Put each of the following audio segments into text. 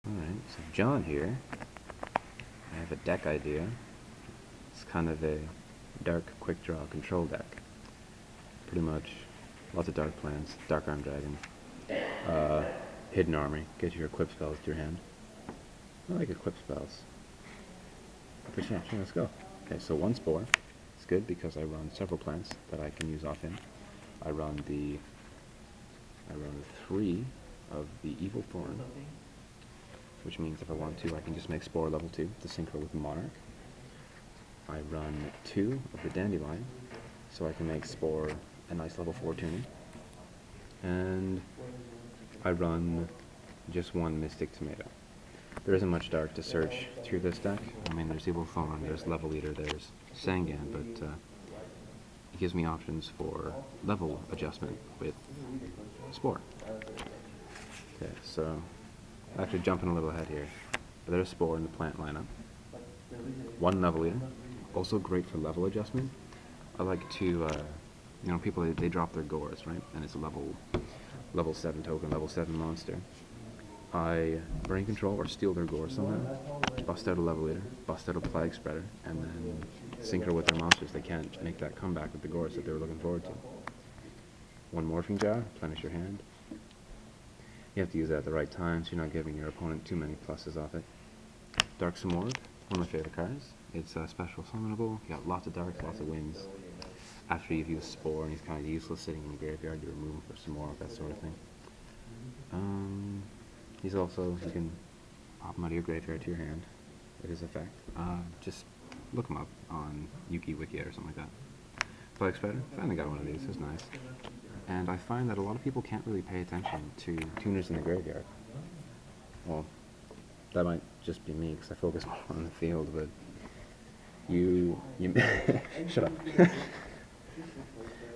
Alright, so John here. I have a deck idea. It's kind of a dark Quickdraw control deck. Pretty much lots of dark plants, Dark Arm Dragon, Hidden Army, get your equip spells to your hand. I like equip spells. Sure, let's go. Okay, so one spore. It's good because I run several plants that I can use off in. I run 3 of the Evil Thorn, which means if I want to, I can just make Spore level 2 to synchro with Monarch. I run 2 of the Dandelion, so I can make Spore a nice level 4 tuning. And I run just 1 Mystic Tomato. There isn't much dark to search through this deck. I mean, there's Evil Thorn, there's Level Eater, there's Sangan, but it gives me options for level adjustment with Spore. Okay, so actually jumping a little ahead here. There's Spore in the plant lineup. 1 Level Eater, also great for level adjustment. I like to, you know, people they drop their gores, right? And it's a level 7 token, level 7 monster. I brain control or steal their gore somehow, bust out a Level Eater, bust out a Plague Spreader, and then synchro with their monsters. They can't make that comeback with the gores that they were looking forward to. 1 Morphing Jar, replenish your hand. You have to use that at the right time so you're not giving your opponent too many pluses off it. Dark Simorgh, one of my favorite cards. It's special summonable. You got lots of darks, lots of wins. After you've used Spore and he's kind of useless sitting in the graveyard, you remove him for Simorgh, that sort of thing. He's also, you can pop him out of your graveyard to your hand with his effect. Just look him up on Yuki Wiki or something like that. Plague Spreader, finally got one of these, it's nice. And I find that a lot of people can't really pay attention to tuners in the graveyard. Well, that might just be me because I focus more on the field, but you shut up.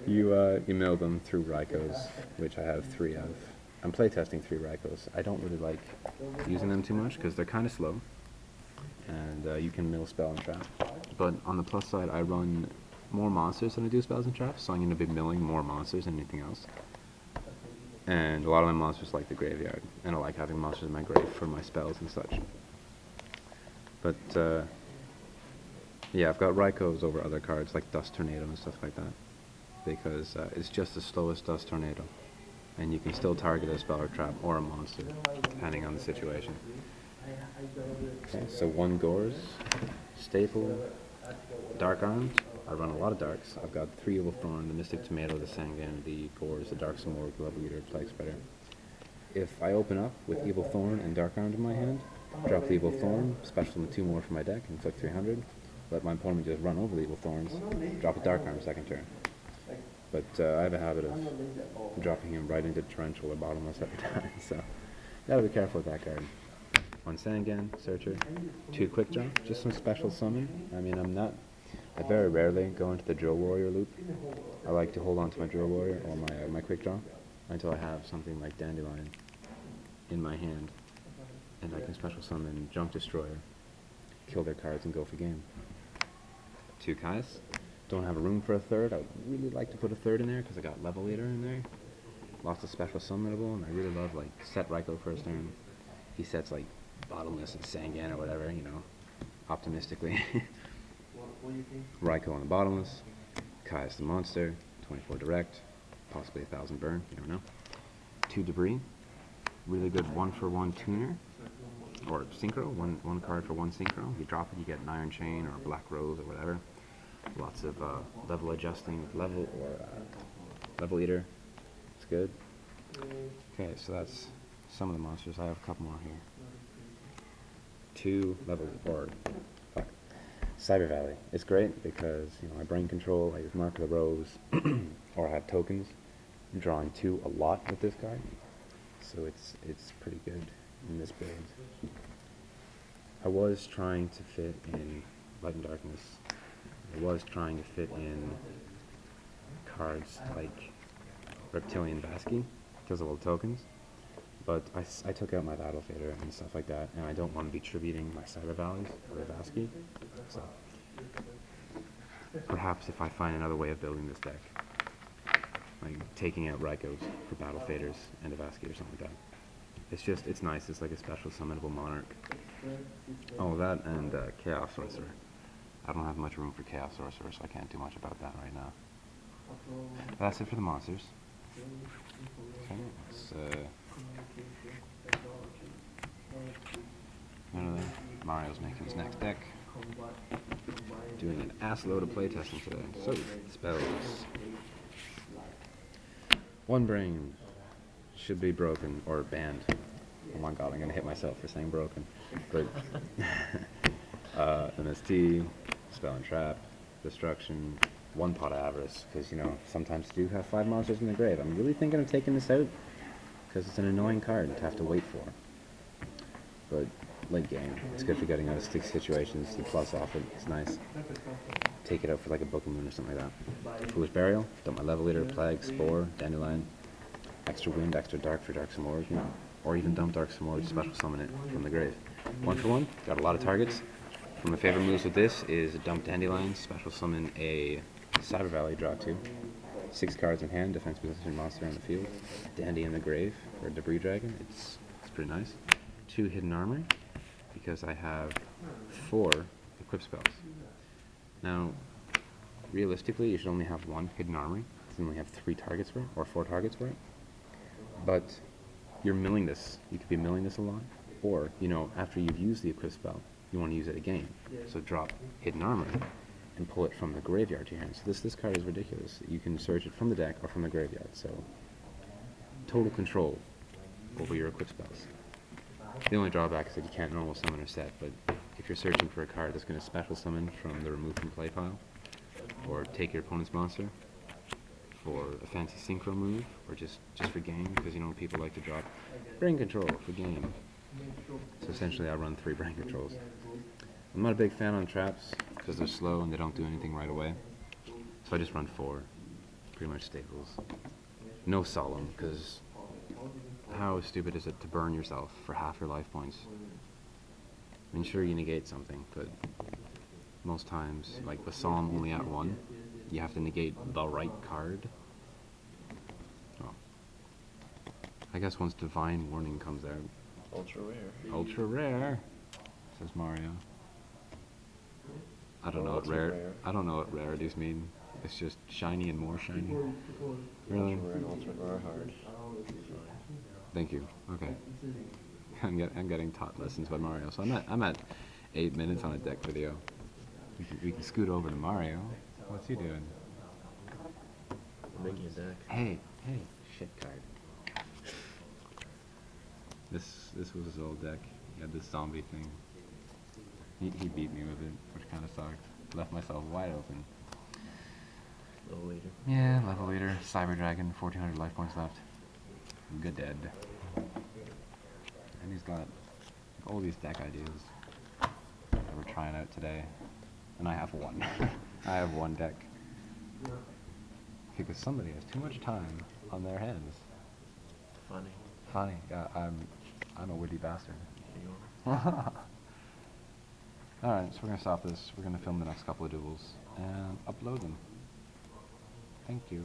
You mill them through Raikos, which I have 3 of. I'm playtesting 3 Raikos. I don't really like using them too much because they're kind of slow, and you can mill spell and trap. But on the plus side, I run more monsters than I do spells and traps, so I'm going to be milling more monsters than anything else. And a lot of my monsters like the graveyard, and I like having monsters in my grave for my spells and such. But yeah, I've got Raikos over other cards like Dust Tornado and stuff like that, because it's just the slowest Dust Tornado, and you can still target a spell or trap or a monster, depending on the situation. Okay, so 1 Gores, staple, Dark Arms. I run a lot of darks. I've got 3 Evil Thorn, the Mystic Tomato, the Sangan, the Gores, the Dark Simorgh, the Level Eater, Plague Spreader. If I open up with Evil Thorn and Dark Arms in my hand, drop the Evil Thorn, special them 2 more from my deck, inflict 300, let my opponent just run over the Evil Thorns, drop a Dark Arm second turn. But I have a habit of dropping him right into Torrential or Bottomless every time, so gotta be careful with that card. 1 Sangan, Searcher, 2 Quickdraw, just some special summon. I mean, I very rarely go into the Drill Warrior loop. I like to hold on to my Drill Warrior or my Quickdraw until I have something like Dandelion in my hand, and I can special summon Junk Destroyer, kill their cards, and go for game. 2 Kais. Don't have a room for a 3rd. I would really like to put a 3rd in there because I got Level Eater in there. Lots of special summonable, and I really love like set Raiko first turn. He sets like Bottomless and Sangan or whatever, you know, optimistically. Raiko on the Bottomless, Kai's the monster, 24 direct, possibly 1000 burn, you don't know. 2 Debris, really good 1-for-1 tuner, or synchro, one card for 1 synchro. You drop it, you get an Iron Chain or a Black Rose or whatever. Lots of level adjusting with level or Level Eater. It's good. Okay, so that's some of the monsters. I have a couple more here. 2 level or Cyber Valley. It's great because, you know, I brain control, I use Mark of the Rose, or I have tokens. I'm drawing 2 a lot with this card, so it's pretty good in this build. I was trying to fit in Light and Darkness. I was trying to fit in cards like Reptilian Vasky because of all the tokens, but I took out my Battle Fader and stuff like that, and I don't want to be tributing my Cyber Valleys for the Vasky, so perhaps if I find another way of building this deck, like taking out Raikos for Battle Faders and a Vasky or something like that, it's nice. It's like a special summonable monarch. Oh, that and Chaos Sorcerer. I don't have much room for Chaos Sorcerer, so I can't do much about that right now. But that's it for the monsters. Okay, let's Mario's making his next deck. Doing an ass load of playtesting today. So, spells. One brain should be broken or banned. Oh my god, I'm gonna hit myself for saying broken. But MST, spell and trap, destruction, one pot of avarice, because you know sometimes you do have 5 monsters in the grave. I'm really thinking of taking this out because it's an annoying card to have to wait for. But late game, it's good for getting out of stick situations. The plus off it, it's nice. Take it out for like a Book of Moon or something like that. Foolish Burial, dump my Level Leader, Plague, Spore, Dandelion, extra Wind, extra Dark for Dark Simorg, you know, or even dump Dark Simorg, special summon it from the grave. 1 for 1, got a lot of targets. One of my favorite moves with this is dump Dandelion, special summon a Cyber Valley, draw 2. 6 cards in hand, defense position monster on the field. Dandy in the grave for a Debris Dragon. It's pretty nice. 2 hidden armor, because I have 4 equip spells. Now, realistically, you should only have 1 hidden armor, because you only have 3 targets for it, or 4 targets for it. But you're milling this. You could be milling this a lot, or, you know, after you've used the equip spell, you want to use it again. So drop hidden armor and pull it from the graveyard to your hand. So this card is ridiculous. You can search it from the deck or from the graveyard. So total control over your equip spells. The only drawback is that you can't normal summon or set, but if you're searching for a card that's going to special summon from the remove from play pile, or take your opponent's monster for a fancy synchro move, or just for game, because you know people like to drop brain control for game. So essentially I run 3 brain controls. I'm not a big fan on traps because they're slow and they don't do anything right away. So I just run 4, pretty much staples. No solemn, because how stupid is it to burn yourself for half your life points? I mean, sure you negate something, but most times, like with Solemn only at 1, you have to negate the right card. Oh. I guess once Divine Warning comes out. Ultra rare. Ultra rare, says Mario. I don't know what rare. I don't know what rarities mean. It's just shiny and more shiny. Really? Ultra rare and ultra rare hard. Thank you. Okay. I'm getting taught lessons by Mario. So I'm at 8 minutes on a deck video. We can scoot over to Mario. What's he doing? I'm making a deck. Hey, shit card. This was his old deck. He had this zombie thing. He beat me with it, which kind of sucked. Left myself wide open. Level leader. Yeah, level leader, Cyber Dragon, 1400 life points left. Good dead. And he's got all these deck ideas that we're trying out today. And I have 1. I have 1 deck. Because somebody has too much time on their hands. Funny. Yeah, I'm a witty bastard. Alright, so we're going to stop this. We're going to film the next couple of duels and upload them. Thank you.